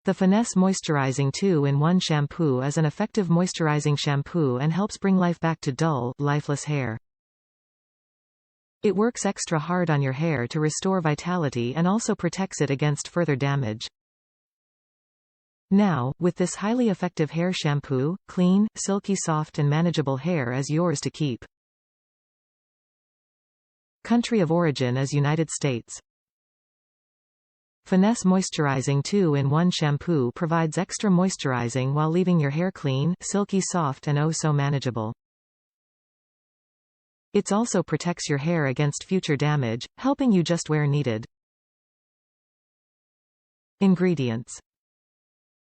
The Finesse Moisturizing 2-in-1 shampoo is an effective moisturizing shampoo and helps bring life back to dull, lifeless hair. It works extra hard on your hair to restore vitality and also protects it against further damage. Now, with this highly effective hair shampoo, clean, silky soft and manageable hair is yours to keep. Country of origin is United States. Finesse Moisturizing 2-in-1 shampoo provides extra moisturizing while leaving your hair clean, silky soft and oh so manageable. It also protects your hair against future damage, helping you just where needed. Ingredients: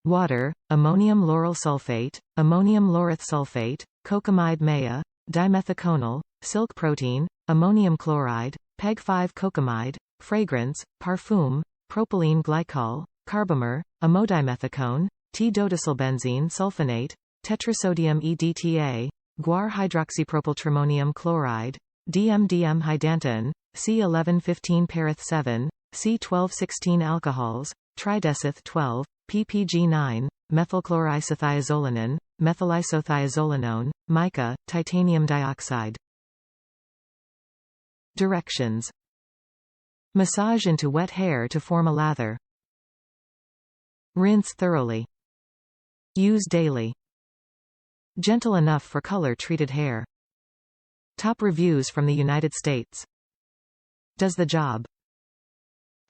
water, ammonium lauryl sulfate, ammonium Laureth sulfate, Cocamide Mea, Dimethiconol, silk protein, ammonium chloride, PEG 5 Cocamide, fragrance, Parfum, Propylene Glycol, Carbomer, Amodimethicone, Dodecylbenzene sulfonate, Tetrasodium EDTA, Guar Hydroxypropyltrimonium chloride, DMDM Hydantoin, C1115 Pareth 7, C1216 alcohols, Trideceth 12, ppg9, Methylchloroisothiazolinone, Methylisothiazolinone, Mica, titanium dioxide. Directions: massage into wet hair to form a lather. Rinse thoroughly. Use daily. Gentle enough for color-treated hair. Top reviews from the United States. Does the job.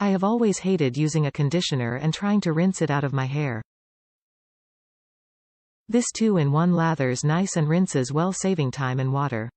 I have always hated using a conditioner and trying to rinse it out of my hair. This 2-in-1 lathers nice and rinses well, saving time and water.